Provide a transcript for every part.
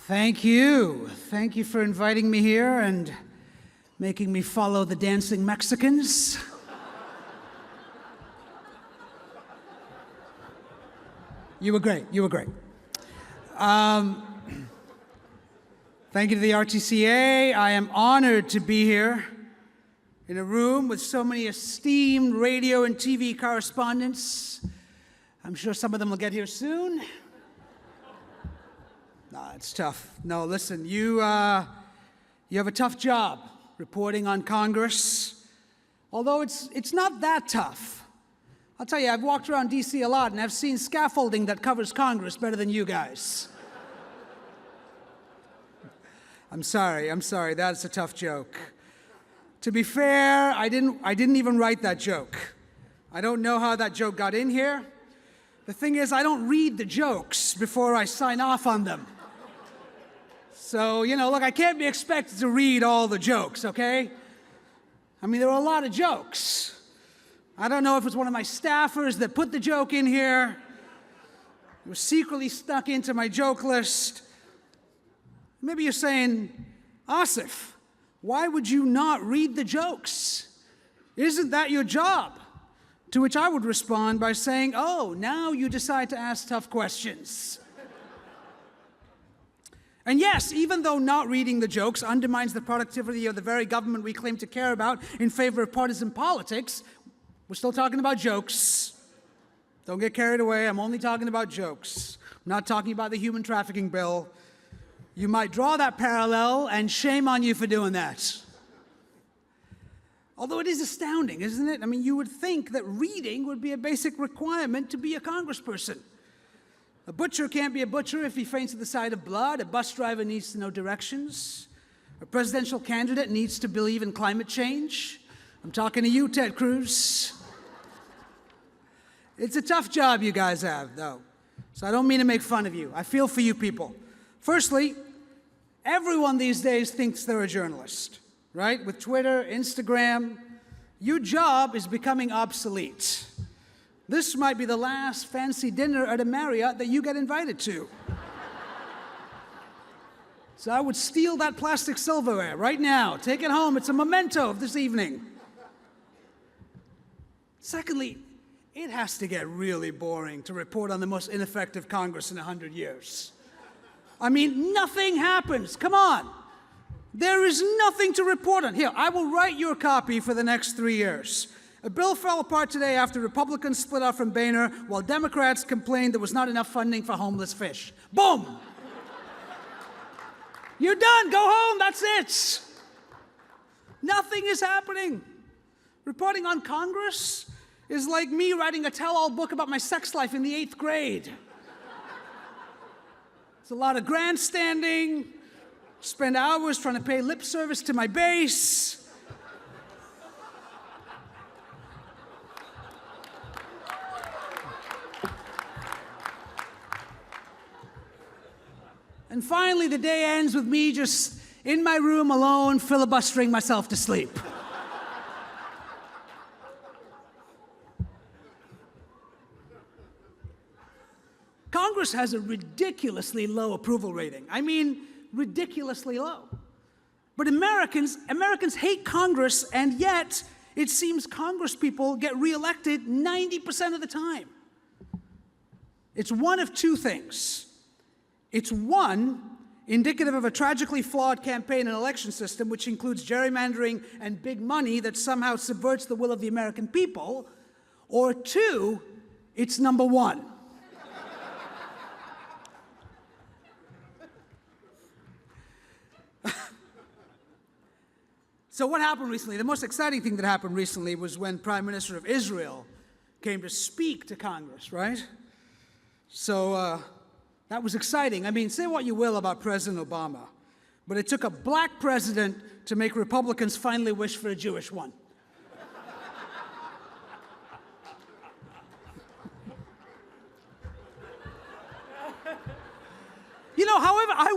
Thank you. Thank you for inviting me here and making me follow the dancing Mexicans. You were great. You were great. Thank you to the RTCA. I am honored to be here in a room with so many esteemed radio and TV correspondents. I'm sure some of them will get here soon. No, it's tough. No, listen, you have a tough job reporting on Congress, although it's not that tough. I'll tell you, I've walked around DC a lot and I've seen scaffolding that covers Congress better than you guys. I'm sorry, that's a tough joke. To be fair, I didn't even write that joke. I don't know how that joke got in here. The thing is, I don't read the jokes before I sign off on them. So, look, I can't be expected to read all the jokes, okay? I mean, there are a lot of jokes. I don't know if it's one of my staffers that put the joke in here. It was secretly stuck into my joke list. Maybe you're saying, Aasif, why would you not read the jokes? Isn't that your job? To which I would respond by saying, oh, now you decide to ask tough questions. And yes, even though not reading the jokes undermines the productivity of the very government we claim to care about in favor of partisan politics, we're still talking about jokes. Don't get carried away. I'm only talking about jokes. I'm not talking about the human trafficking bill. You might draw that parallel, and shame on you for doing that. Although it is astounding, isn't it? I mean, you would think that reading would be a basic requirement to be a congressperson. A butcher can't be a butcher if he faints at the sight of blood. A bus driver needs to know directions. A presidential candidate needs to believe in climate change. I'm talking to you, Ted Cruz. It's a tough job you guys have, though. So I don't mean to make fun of you. I feel for you people. Firstly, everyone these days thinks they're a journalist, right? With Twitter, Instagram, your job is becoming obsolete. This might be the last fancy dinner at a Marriott that you get invited to. So I would steal that plastic silverware right now. Take it home. It's a memento of this evening. Secondly, it has to get really boring to report on the most ineffective Congress in 100 years. I mean, nothing happens. Come on. There is nothing to report on. Here, I will write your copy for the next 3 years. A bill fell apart today after Republicans split out from Boehner while Democrats complained there was not enough funding for homeless fish. Boom! You're done. Go home. That's it. Nothing is happening. Reporting on Congress is like me writing a tell-all book about my sex life in the 8th grade. It's a lot of grandstanding, spend hours trying to pay lip service to my base. And finally, the day ends with me just in my room alone, filibustering myself to sleep. Congress has a ridiculously low approval rating. I mean, ridiculously low. But Americans hate Congress, and yet it seems Congress people get reelected 90% of the time. It's one of two things. It's one, indicative of a tragically flawed campaign and election system, which includes gerrymandering and big money that somehow subverts the will of the American people, or two, it's number one. So what happened recently? The most exciting thing that happened recently was when Prime Minister of Israel came to speak to Congress, right? So that was exciting. I mean, say what you will about President Obama, but it took a black president to make Republicans finally wish for a Jewish one. However, I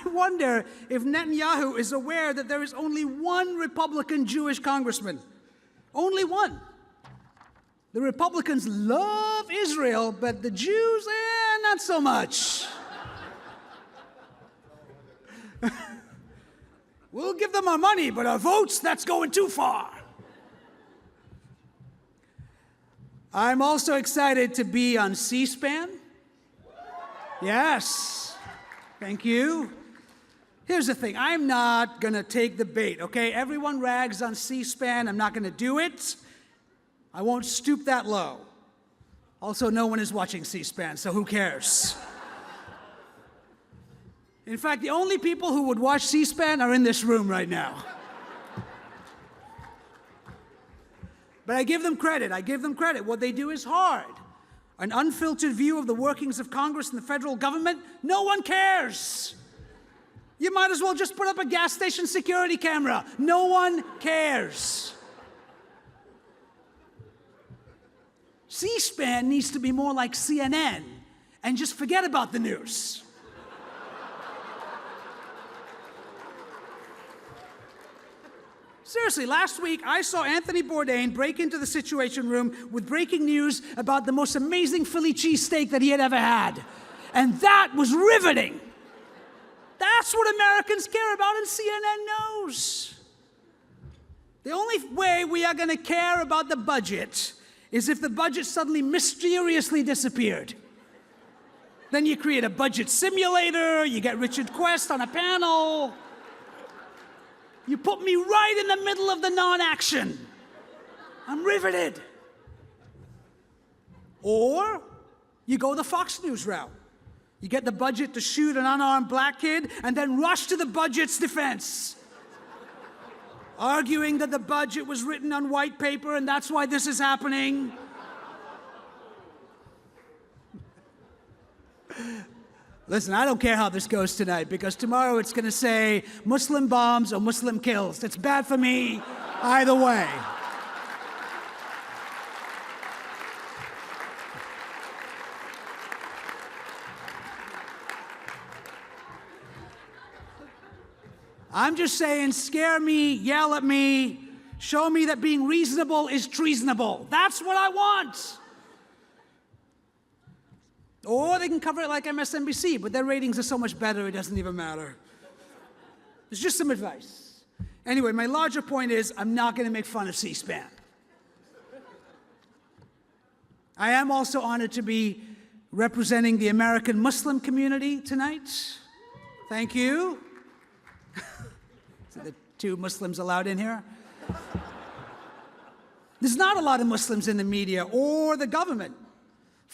wonder if Netanyahu is aware that there is only one Republican Jewish congressman. Only one. The Republicans love Israel, but the Jews, not so much. We'll give them our money, but our votes, that's going too far. I'm also excited to be on C-SPAN. Yes, thank you. Here's the thing, I'm not gonna take the bait, okay? Everyone rags on C-SPAN, I'm not gonna do it. I won't stoop that low. Also, no one is watching C-SPAN, so who cares? In fact, the only people who would watch C-SPAN are in this room right now. But I give them credit, What they do is hard. An unfiltered view of the workings of Congress and the federal government, no one cares. You might as well just put up a gas station security camera. No one cares. C-SPAN needs to be more like CNN and just forget about the news. Seriously, last week I saw Anthony Bourdain break into the Situation Room with breaking news about the most amazing Philly cheesesteak that he had ever had. And that was riveting. That's what Americans care about, and CNN knows. The only way we are going to care about the budget is if the budget suddenly mysteriously disappeared. Then you create a budget simulator, you get Richard Quest on a panel. You put me right in the middle of the non-action. I'm riveted. Or you go the Fox News route. You get the budget to shoot an unarmed black kid and then rush to the budget's defense, arguing that the budget was written on white paper and that's why this is happening. Listen, I don't care how this goes tonight, because tomorrow it's going to say Muslim bombs or Muslim kills. It's bad for me either way. I'm just saying, scare me, yell at me, show me that being reasonable is treasonable. That's what I want. Or they can cover it like MSNBC, but their ratings are so much better it doesn't even matter. It's just some advice. Anyway, my larger point is I'm not going to make fun of C-SPAN. I am also honored to be representing the American Muslim community tonight. Thank you. So the two Muslims allowed in here? There's not a lot of Muslims in the media or the government.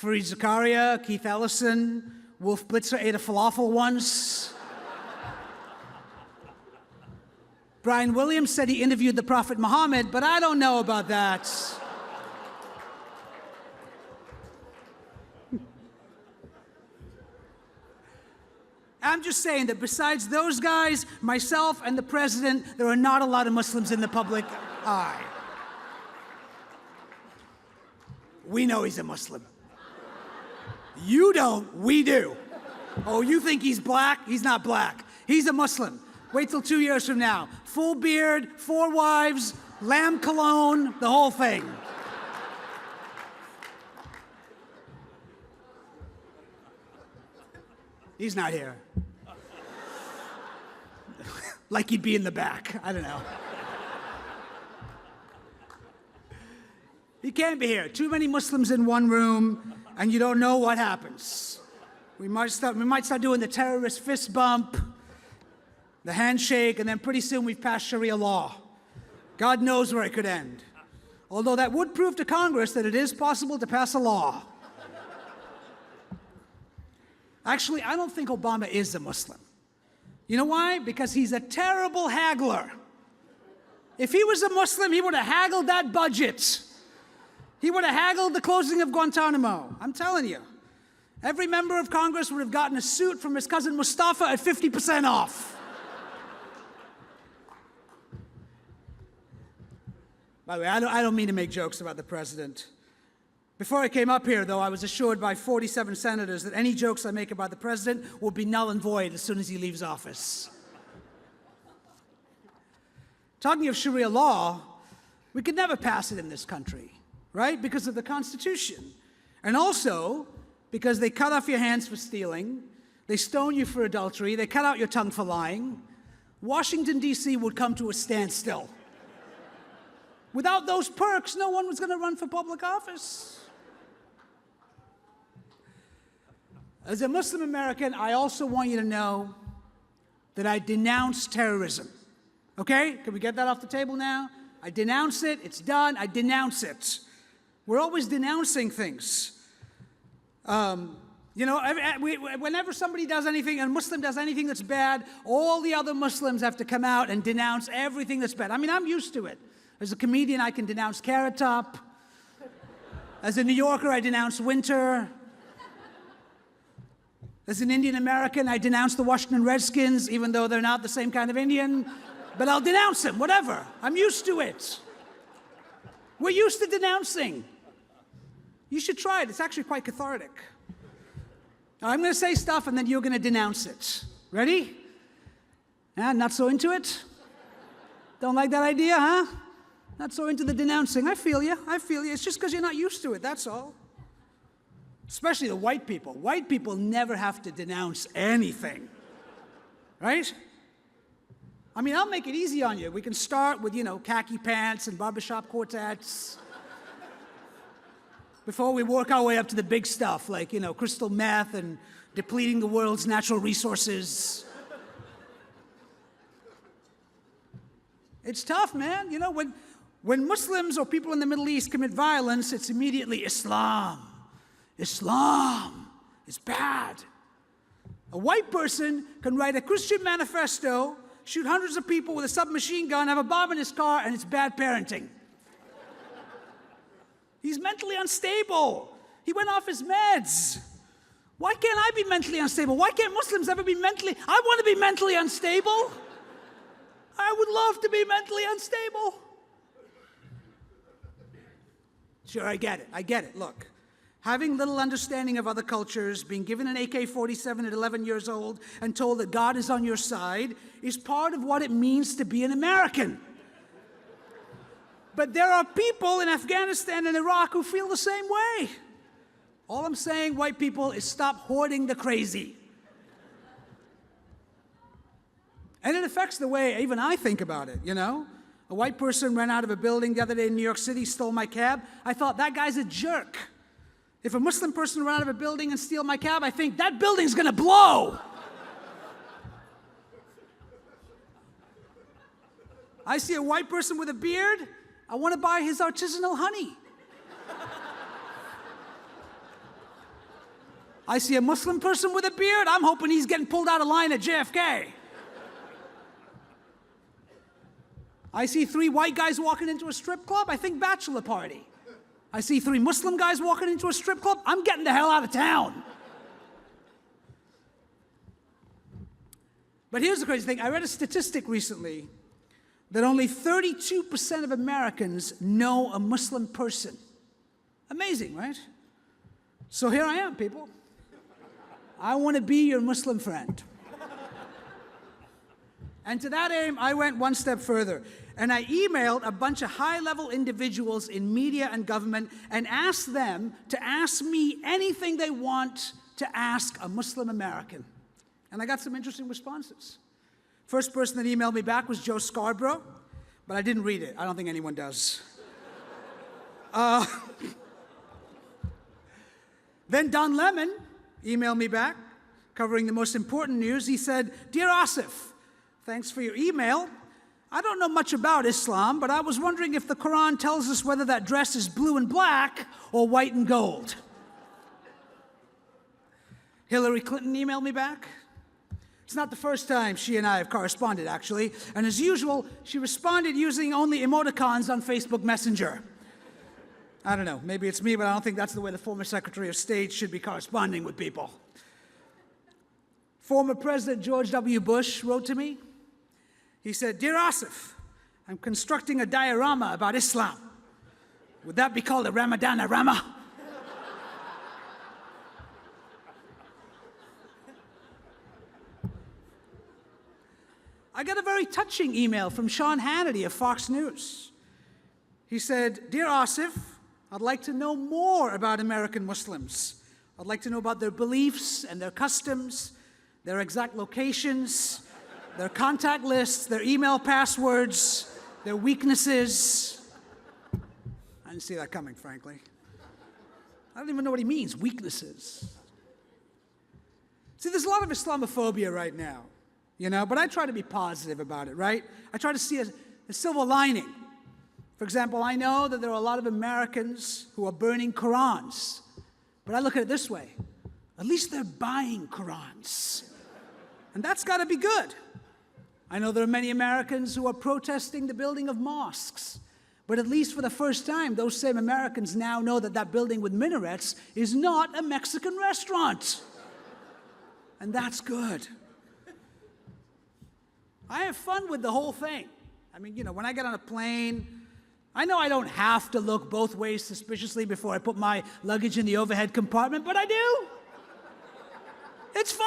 Fareed Zakaria, Keith Ellison, Wolf Blitzer ate a falafel once. Brian Williams said he interviewed the Prophet Muhammad, but I don't know about that. I'm just saying that besides those guys, myself, and the president, there are not a lot of Muslims in the public eye. We know he's a Muslim. You don't, we do. Oh, you think he's black? He's not black. He's a Muslim. Wait till 2 years from now. Full beard, 4 wives, lamb cologne, the whole thing. He's not here. Like he'd be in the back. I don't know. He can't be here. Too many Muslims in one room, and you don't know what happens. We might start doing the terrorist fist bump, the handshake, and then pretty soon we've passed Sharia law. God knows where it could end. Although that would prove to Congress that it is possible to pass a law. Actually, I don't think Obama is a Muslim. You know why? Because he's a terrible haggler. If he was a Muslim, he would have haggled that budget. He would have haggled the closing of Guantanamo. I'm telling you. Every member of Congress would have gotten a suit from his cousin Mustafa at 50% off. By the way, I don't mean to make jokes about the president. Before I came up here, though, I was assured by 47 senators that any jokes I make about the president will be null and void as soon as he leaves office. Talking of Sharia law, we could never pass it in this country, right? Because of the Constitution. And also, because they cut off your hands for stealing, They stone you for adultery. They cut out your tongue for lying. Washington, D.C. would come to a standstill. Without those perks, no one was going to run for public office. As a Muslim American, I also want you to know that I denounce terrorism. Okay? Can we get that off the table now? I denounce it. It's done. I denounce it. We're always denouncing things. You know, whenever somebody does anything, a Muslim does anything that's bad, all the other Muslims have to come out and denounce everything that's bad. I mean, I'm used to it. As a comedian, I can denounce Carrot Top. As a New Yorker, I denounce winter. As an Indian American, I denounce the Washington Redskins, even though they're not the same kind of Indian. But I'll denounce them, whatever. I'm used to it. We're used to denouncing. You should try it. It's actually quite cathartic. I'm going to say stuff, and then you're going to denounce it. Ready? Not so into it? Don't like that idea, huh? Not so into the denouncing. I feel you. I feel you. It's just because you're not used to it, that's all. Especially the white people. White people never have to denounce anything. Right? I mean, I'll make it easy on you. We can start with, you know, khaki pants and barbershop quartets. Before we work our way up to the big stuff, like, you know, crystal meth and depleting the world's natural resources. It's tough, man. You know, when Muslims or people in the Middle East commit violence, it's immediately Islam. Islam is bad. A white person can write a Christian manifesto, shoot hundreds of people with a submachine gun, have a bomb in his car, and it's bad parenting. He's mentally unstable. He went off his meds. Why can't I be mentally unstable? Why can't Muslims ever be mentally... I want to be mentally unstable. I would love to be mentally unstable. Sure, I get it. I get it. Look, having little understanding of other cultures, being given an AK-47 at 11 years old and told that God is on your side is part of what it means to be an American. But there are people in Afghanistan and Iraq who feel the same way. All I'm saying, white people, is stop hoarding the crazy. And it affects the way even I think about it, you know? A white person ran out of a building the other day in New York City, stole my cab. I thought, that guy's a jerk. If a Muslim person ran out of a building and steal my cab, I think, that building's gonna blow. I see a white person with a beard, I want to buy his artisanal honey. I see a Muslim person with a beard, I'm hoping he's getting pulled out of line at JFK. I see 3 white guys walking into a strip club, I think bachelor party. I see 3 Muslim guys walking into a strip club, I'm getting the hell out of town. But here's the crazy thing, I read a statistic recently that only 32% of Americans know a Muslim person. Amazing, right? So here I am, people. I want to be your Muslim friend. And to that aim, I went one step further. And I emailed a bunch of high-level individuals in media and government and asked them to ask me anything they want to ask a Muslim American. And I got some interesting responses. First person that emailed me back was Joe Scarborough, but I didn't read it. I don't think anyone does. Then Don Lemon emailed me back, covering the most important news. He said, "Dear Aasif, thanks for your email. I don't know much about Islam, but I was wondering if the Quran tells us whether that dress is blue and black or white and gold." Hillary Clinton emailed me back. It's not the first time she and I have corresponded, actually. And as usual, she responded using only emoticons on Facebook Messenger. I don't know, maybe it's me, but I don't think that's the way the former Secretary of State should be corresponding with people. Former President George W. Bush wrote to me. He said, "Dear Aasif, I'm constructing a diorama about Islam. Would that be called a Ramadan-a-rama?" I got a very touching email from Sean Hannity of Fox News. He said, "Dear Aasif, I'd like to know more about American Muslims. I'd like to know about their beliefs and their customs. their exact locations, their contact lists, their email passwords, their weaknesses. I didn't see that coming, frankly. I don't even know what he means, weaknesses. See, there's a lot of Islamophobia right now, but I try to be positive about it, right? I try to see a silver lining. For example, I know that there are a lot of Americans who are burning Qurans, but I look at it this way. At least they're buying Qurans. And that's got to be good. I know there are many Americans who are protesting the building of mosques, but at least for the first time, those same Americans now know that that building with minarets is not a Mexican restaurant. And that's good. I have fun with the whole thing. I mean, when I get on a plane, I know I don't have to look both ways suspiciously before I put my luggage in the overhead compartment, but I do. It's fun.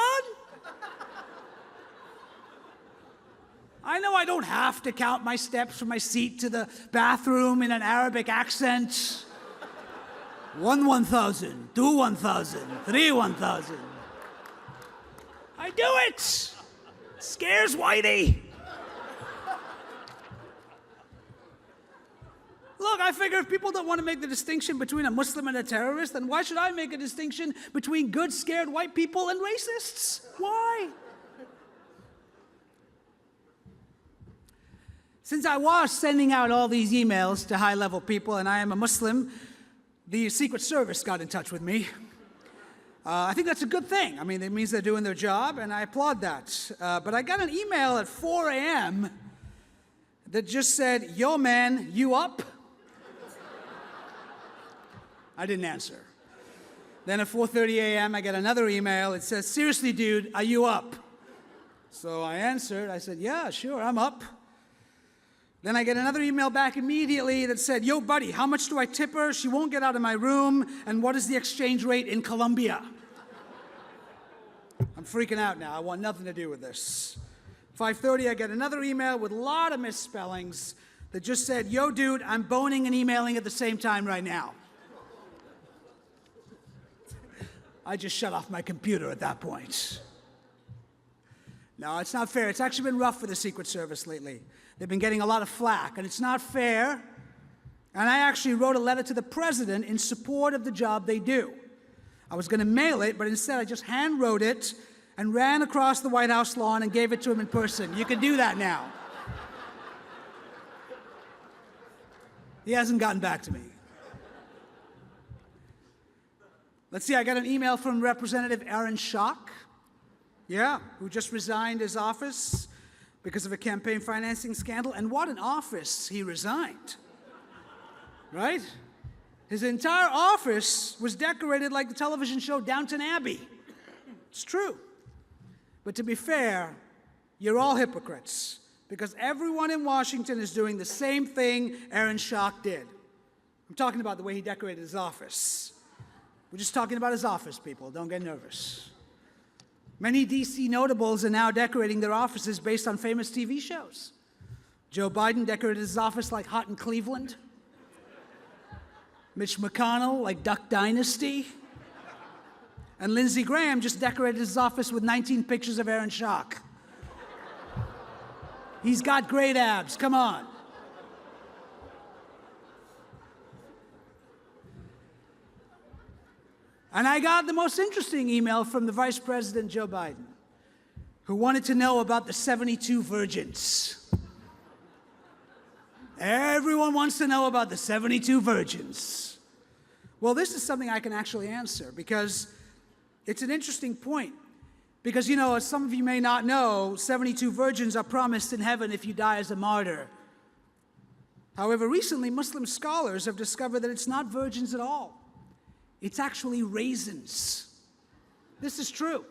I know I don't have to count my steps from my seat to the bathroom in an Arabic accent. 1 1,000, 2 1,000, 3 1,000. I do it! Scares Whitey. Look, I figure if people don't want to make the distinction between a Muslim and a terrorist, then why should I make a distinction between good, scared white people and racists? Why? Since I was sending out all these emails to high-level people, and I am a Muslim, the Secret Service got in touch with me. I think that's a good thing. I mean, it means they're doing their job, and I applaud that. But I got an email at 4 a.m. that just said, "Yo, man, you up?" I didn't answer. Then at 4:30 a.m., I get another email. It says, "Seriously, dude, are you up?" So I answered. I said, "Yeah, sure, I'm up." Then I get another email back immediately that said, "Yo, buddy, how much do I tip her? She won't get out of my room. And what is the exchange rate in Colombia?" I'm freaking out now. I want nothing to do with this. 5:30, I get another email with a lot of misspellings that just said, "Yo, dude, I'm boning and emailing at the same time right now." I just shut off my computer at that point. No, it's not fair. It's actually been rough for the Secret Service lately. They've been getting a lot of flack, and it's not fair. And I actually wrote a letter to the president in support of the job they do. I was going to mail it, but instead I just hand wrote it and ran across the White House lawn and gave it to him in person. You can do that now. He hasn't gotten back to me. Let's see, I got an email from Representative Aaron Schock, who just resigned his office because of a campaign financing scandal. And what an office he resigned, right? His entire office was decorated like the television show Downton Abbey. It's true. But to be fair, you're all hypocrites, because everyone in Washington is doing the same thing Aaron Schock did. I'm talking about the way he decorated his office. We're just talking about his office, people. Don't get nervous. Many DC notables are now decorating their offices based on famous TV shows. Joe Biden decorated his office like Hot in Cleveland. Mitch McConnell like Duck Dynasty. And Lindsey Graham just decorated his office with 19 pictures of Aaron Schock. He's got great abs, come on. And I got the most interesting email from the Vice President, Joe Biden, who wanted to know about the 72 virgins. Everyone wants to know about the 72 virgins. Well, this is something I can actually answer, because it's an interesting point. Because, as some of you may not know, 72 virgins are promised in heaven if you die as a martyr. However, recently, Muslim scholars have discovered that it's not virgins at all. It's actually raisins. This is true.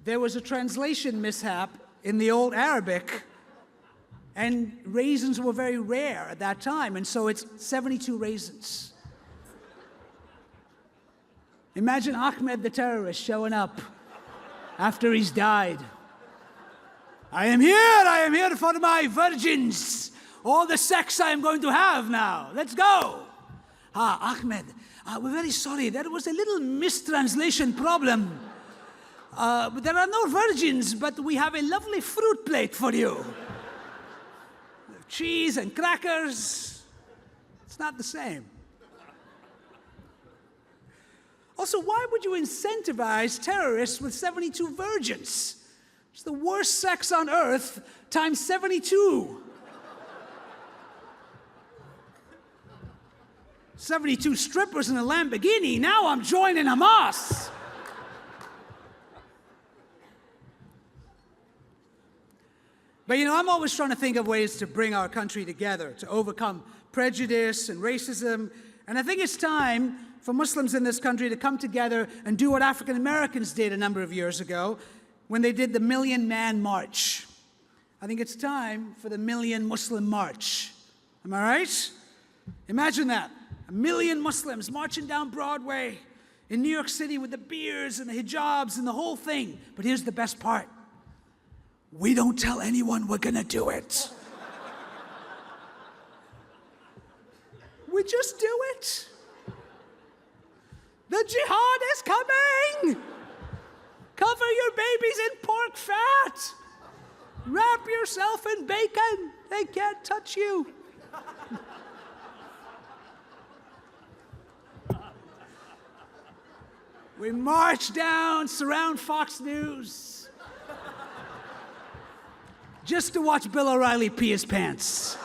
There was a translation mishap in the old Arabic, and raisins were very rare at that time, and so it's 72 raisins. Imagine Ahmed the terrorist showing up after he's died. I am here for my virgins. All the sex I am going to have now. Let's go. Ahmed, we're very sorry. There was a little mistranslation problem. There are no virgins, but we have a lovely fruit plate for you. Cheese and crackers. It's not the same. Also, why would you incentivize terrorists with 72 virgins? It's the worst sex on earth times 72. 72 strippers in a Lamborghini. Now I'm joining Hamas. But you know, I'm always trying to think of ways to bring our country together, to overcome prejudice and racism. And I think it's time for Muslims in this country to come together and do what African Americans did a number of years ago when they did the Million Man March. I think it's time for the Million Muslim March. Am I right? Imagine that. 1 million Muslims marching down Broadway in New York City with the beards and the hijabs and the whole thing. But here's the best part. We don't tell anyone we're gonna do it. We just do it. The jihad is coming. Cover your babies in pork fat. Wrap yourself in bacon. They can't touch you. We march down, surround Fox News, just to watch Bill O'Reilly pee his pants.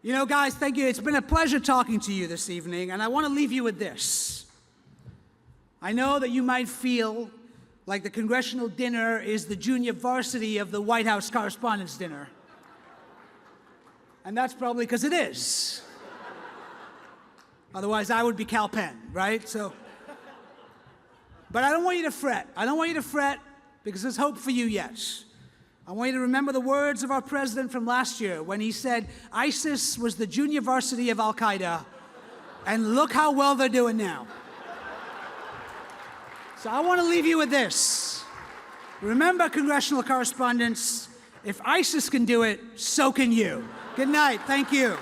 You know, guys, thank you. It's been a pleasure talking to you this evening, and I want to leave you with this. I know that you might feel like the Congressional dinner is the junior varsity of the White House Correspondents' Dinner. And that's probably because it is. Otherwise, I would be Cal Penn, right? But I don't want you to fret. I don't want you to fret because there's hope for you yet. I want you to remember the words of our president from last year when he said, ISIS was the junior varsity of Al-Qaeda, and look how well they're doing now. So I want to leave you with this. Remember, congressional correspondents, if ISIS can do it, so can you. Good night. Thank you.